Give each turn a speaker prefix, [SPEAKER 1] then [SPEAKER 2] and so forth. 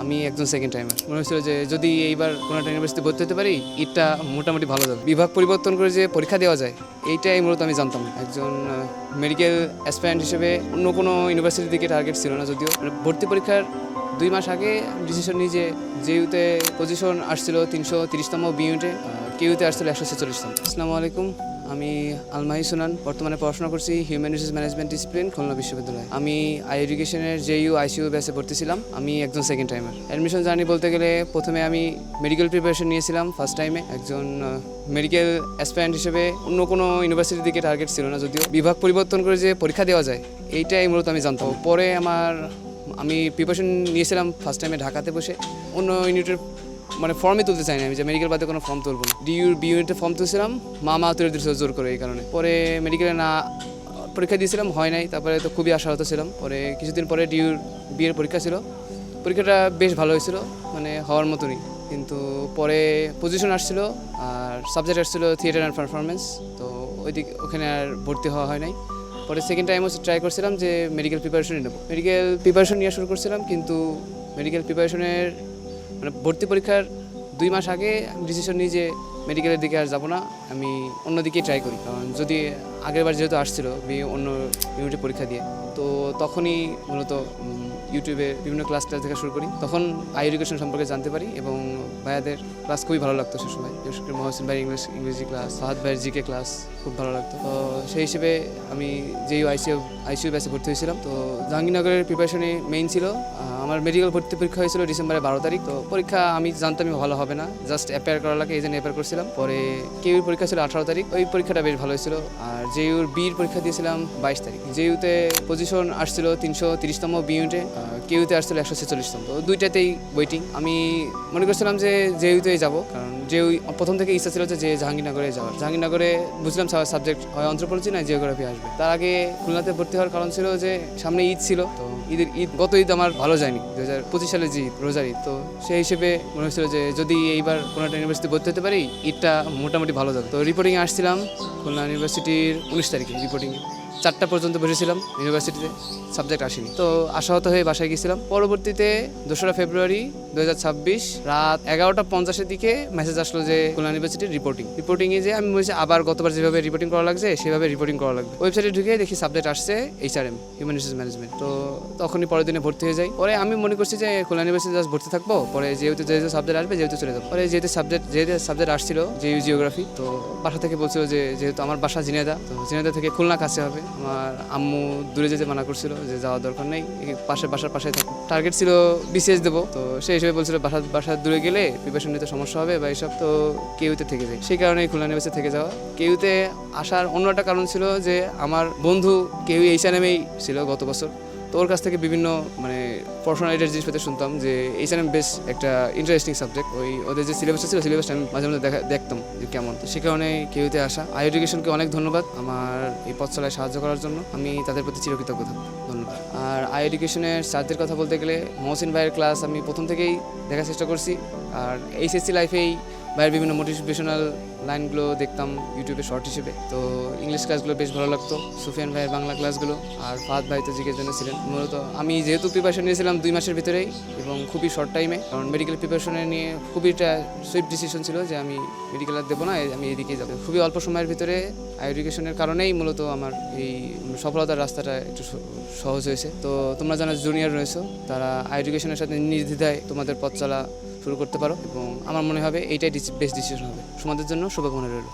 [SPEAKER 1] আমি একজন second timer. মনে হচ্ছিল যে যদি এইবার কোনো একটা ইউনিভার্সিটি ভর্তি হতে পারি, এটা মোটামুটি ভালো যাবে। বিভাগ পরিবর্তন করে যে পরীক্ষা দেওয়া যায়, এইটাই মূলত আমি জানতাম না। একজন মেডিকেল অ্যাসপিরেন্ট হিসেবে অন্য কোনো ইউনিভার্সিটির দিকে টার্গেট ছিল না, যদিও ভর্তি পরীক্ষার 2 মাস আগে ডিসিশন নিই যে ইউতে পজিশন আসছিল 330তম, বি ইউনিটে কেইউতে আসছিল 146তম। আসসালামু আলাইকুম, আমি আলমাহি সুনান। বর্তমানে পড়াশোনা করছি human resource management discipline, Khulna বিশ্ববিদ্যালয়। আমি এডুকেশনের আইসিইউ ব্যাচে ভর্তি ছিলাম। আমি একজন সেকেন্ড টাইমার। অ্যাডমিশন জার্নি বলতে গেলে প্রথমে আমি মেডিকেল প্রিপারেশন নিয়েছিলাম ফার্স্ট টাইমে। একজন মেডিকেল অ্যাসপিরেন্ট হিসেবে অন্য কোনো ইউনিভার্সিটির দিকে টার্গেট ছিল না, যদিও বিভাগ পরিবর্তন করে যে পরীক্ষা দেওয়া যায়, এইটাই মূলত আমি জানতাম। পরে আমি প্রিপারেশন নিয়েছিলাম ফার্স্ট টাইমে ঢাকাতে বসে। অন্য ইউনিটের ফর্মই তুলতে চাইনি আমি, যে মেডিকেল বাদে কোনো ফর্ম তুলবো না। বি ইউনিটে ফর্ম তুলছিলাম, মা তুলে দিয়েছিল জোর করে। এই কারণে পরে মেডিকেলে পরীক্ষা দিয়েছিলাম, হয় নাই। তারপরে তো খুবই আশাহত ছিলাম। পরে কিছুদিন পরে বিয়ের পরীক্ষা ছিল। পরীক্ষাটা বেশ ভালো হয়েছিল, হওয়ার মতনই। কিন্তু পরে পজিশন আসছিল আর সাবজেক্ট আসছিল থিয়েটার অ্যান্ড পারফরমেন্স। তো ওখানে আর ভর্তি হওয়া হয় নাই। পরে সেকেন্ড টাইমও ট্রাই করছিলাম যে মেডিকেল প্রিপারেশনই নেব। মেডিকেল প্রিপারেশন নিয়ে শুরু করছিলাম, কিন্তু মেডিকেল প্রিপারেশনের ভর্তি পরীক্ষার 2 মাস আগে ডিসিশন নিই যে মেডিকেলের দিকে আর যাবো না, আমি অন্যদিকে ট্রাই করি। কারণ যদি আগেরবার যেহেতু আসছিল অন্য ইউনিটে পরীক্ষা দিয়ে, তো তখনই মূলত ইউটিউবে বিভিন্ন ক্লাস দেখা শুরু করি। তখন এডুকেশন সম্পর্কে জানতে পারি এবং ভাইয়াদের ক্লাস খুবই ভালো লাগতো সে সময়। বিশেষ করে মহসিন ভাই ইংরেজি ক্লাস, ফাহাদ ভাইয়ের জিকে ক্লাস খুব ভালো লাগতো। তো সেই হিসেবে আমি আইসিইউ ব্যাচে ভর্তি হয়েছিলাম। তো জাহাঙ্গীরনগরের প্রিপারেশনে মেইন ছিল। আমার মেডিকেল ভর্তি পরীক্ষা হয়েছিল ডিসেম্বরের 12 তারিখ। তো পরীক্ষা আমি জানতামই ভালো হবে না, জাস্ট অ্যাপ্লাই করা লাগে, এই জন্য অ্যাপ্লাই করছিলাম। পরে কেইউর পরীক্ষা ছিল 18 তারিখ, ওই পরীক্ষাটা বেশ ভালো হয়েছিল। আর জেইউর বির পরীক্ষা দিয়েছিলাম 22 তারিখ। জেইউতে পজিশন আসছিল 330তম, বি ইউনিটে কেইউতে আসছিল 146তম। তো দুইটাতেই ওয়েটিং। আমি মনে করছিলাম যে জেইউতেই যাবো, কারণ জেইউ প্রথম থেকে ইচ্ছা ছিল যে জাহাঙ্গীরনগরে যাওয়ার। জাহাঙ্গীরনগরে বুঝলাম সাবজেক্ট হয় অন্থ্রোপলজি না জিওগ্রাফি আসবে। তার আগে খুলনাতে ভর্তি হওয়ার কারণ ছিল যে সামনে ঈদ ছিল। তো গত ঈদ আমার ভালো যায়নি, 2025 সালে যে রোজার ঈদ। তো সেই হিসেবে মনে হচ্ছিল যে যদি এইবার কোনো একটা ইউনিভার্সিটি ভর্তি হতে পারি, ঈদটা মোটামুটি ভালো যাবে। তো রিপোর্টিংয়ে আসছিলাম খুলনা ইউনিভার্সিটির 19 তারিখে। রিপোর্টিংয়ে 4টা পর্যন্ত বসেছিলাম ইউনিভার্সিটিতে, সাবজেক্ট আসেনি। তো আশাহত হয়ে বাসায় গেছিলাম। পরবর্তীতে 2রা ফেব্রুয়ারি 2026 রাত 11টা 50-এর দিকে মেসেজ আসলো যে খুলনা ইউনিভার্সিটির রিপোর্টিংয়ে যে আমি বলছি আবার গতবার যেভাবে রিপোর্টিং করা লাগছে সেভাবে রিপোর্টিং করা লাগবে। ওয়েবসাইটে ঢুকে দেখি সাবজেক্ট আসছে HRM, হিউম্যান রিসোর্স ম্যানেজমেন্ট। তো তখনই পরের দিনে ভর্তি হয়ে যাই। পরে আমি মনে করছি যে খুলনা ইউনিভার্সিটি জাস্ট ভর্তি থাকবো, পরে যেহেতু সাবজেক্ট আসবে যেহেতু চলে যাবো। পরে যেহেতু সাবজেক্ট আসছিল জিওগ্রাফি, তো বাসা থেকে বলছিল যে যেহেতু আমার বাসা ঝিনাইদহ, তো ঝিনাইদহ থেকে খুলনা কাছে হবে। আমার আম্মু দূরে যেতে মানা করছিল, যে যাওয়ার দরকার নেই, বাসার পাশে থাকো। টার্গেট ছিল BCS দেবো। তো সেই হিসেবে বলছিল বাসার দূরে গেলে প্রিপারেশন নিতে সমস্যা হবে বা এইসব, তো কেইউতে থেকে যাই। সেই কারণেই খুলনা ইউনিভার্সিটি থেকে যাওয়া। কেইউতে আসার অন্য একটা কারণ ছিল যে আমার বন্ধু কেউ HRMেই ছিল গত বছর। তো ওর কাছ থেকে বিভিন্ন পড়াশোনা রিলেটেড জিনিসপত্র শুনতাম যে HRM বেশ একটা ইন্টারেস্টিং সাবজেক্ট। ওদের যে সিলেবাসটা ছিল, সিলেবাসটা আমি মাঝে মাঝে দেখতাম যে কেমন। তো সে কারণে কেইউতে আসা। এডুকেশনকে অনেক ধন্যবাদ আমার এই পথ চলায় সাহায্য করার জন্য। আমি তাদের প্রতি চিরকৃতজ্ঞ থাকবো। ধন্যবাদ। আর এডুকেশনের স্যারদের কথা বলতে গেলে মহসিন ভাইয়ের ক্লাস আমি প্রথম থেকেই দেখার চেষ্টা করছি। আর HSC লাইফেই ভাইয়ের বিভিন্ন মোটিভেশনাল লাইনগুলো দেখতাম ইউটিউবে শর্ট হিসেবে। তো ইংলিশ ক্লাসগুলো বেশ ভালো লাগতো, সুফিয়ান ভাইয়ের বাংলা ক্লাসগুলো। আর ফাহাদ ভাই তো জিকের জন্য ছিলেন। মূলত আমি যেহেতু প্রিপারেশন নিয়েছিলাম 2 মাসের ভিতরেই এবং খুবই শর্ট টাইমে, কারণ মেডিকেল প্রিপারেশনে নিয়ে খুবই একটা সুইফট ডিসিশন ছিল যে আমি মেডিকেল আর দেবো না, আমি এদিকেই যাবো। খুবই অল্প সময়ের ভিতরে এডুকেশনের কারণেই মূলত আমার এই সফলতার রাস্তাটা একটু সহজ হয়েছে। তো তোমরা যারা জুনিয়র রয়েছো, তারা এডুকেশনের সাথে নির্দ্বিধায় তোমাদের পথ চলা শুরু করতে পারো এবং আমার মনে হবে এইটাই বেস্ট ডিসিশন হবে। তোমাদের জন্য শুভকামনা রইল।